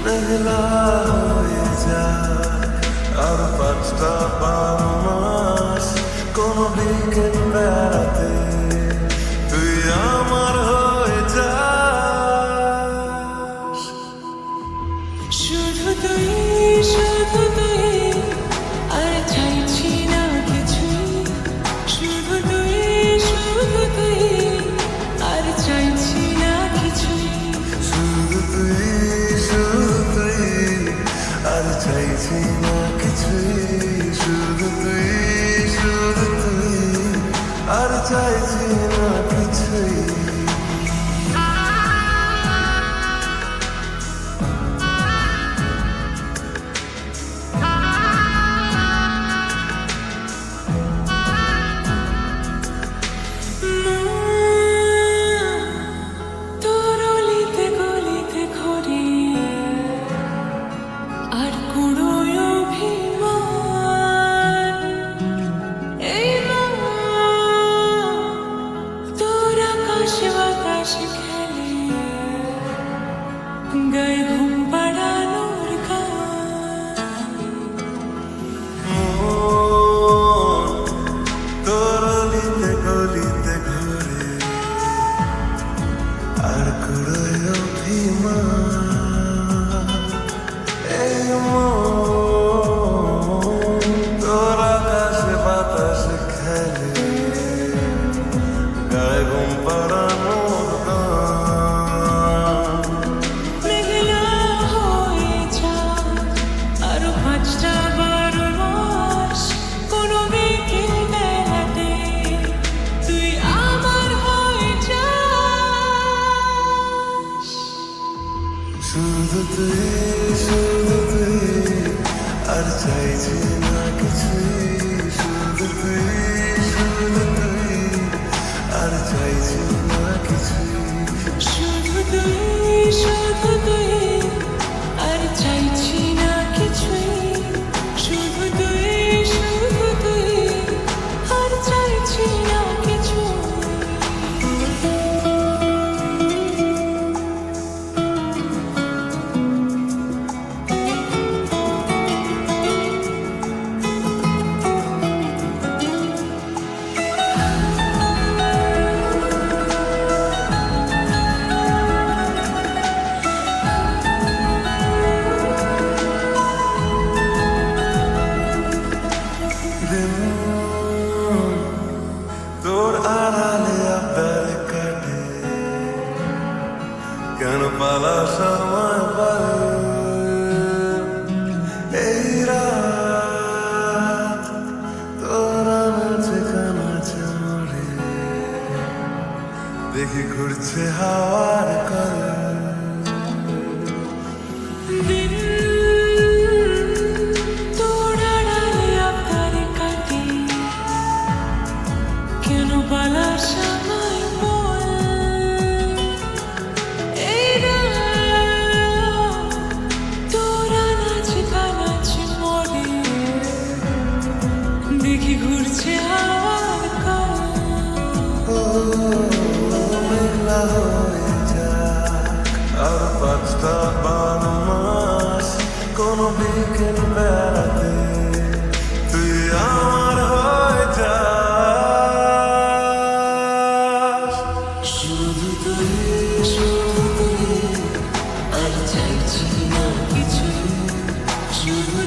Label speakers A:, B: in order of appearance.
A: মেঘলা হয়ে যাক আর 5টা 12 মাস কোনো বিকেল বেড়াতে তুই আমার হয়ে যাস।
B: শুধু তুই আর চাইছি না কিছুই। শুধু তুই আর চাইছি না কিছুই।
A: শুধু তুই আর চাইছি না কিছুই। শুধু তুই আর চাইছি না কিছুই।
B: গায়ে ঘুম পাড়ানোর
A: তোর অলিতে গলিতে ঘুরে আর কুড়োয় অভিমান। এই মন তোর আকাশে বাতাসে খেলে গায়ে ঘুম পাড়ানোর গান।
B: মেঘলা হয়ে যাক আরো 5টা 12 মাস কোনো বিকেল বেলাতে তুই আমার হয়ে যাস।
A: শুধু তুই আর চাইছি না কিছুই। শুধু তুই আর চাইছি না কিছুই।
B: শুধু তুই আর চাইছি না কিছুই। শুধু তুই আর চাইছি না কিছুই।
A: তোর আড়ালে আবদার কাটে কেন পালা সময় পারে। এই রাত তোর নাচে কানাচে মরে দেখি ঘুরছে হাওয়ার করে।
B: তোর আড়ালে আবদার কাটে কেন পালার সময় বল। এই রাত তোর নাচে কানাচে মরে দেখি ঘুরছে হাওয়ার
A: মেঘলা হয়ে যাক আর 5টা 12 মাস কোনো বিকেল বেড়াতে তুই আমার হয়ে যাস।
B: শুধু তুই আর চাইছি না কিছুই। শুধু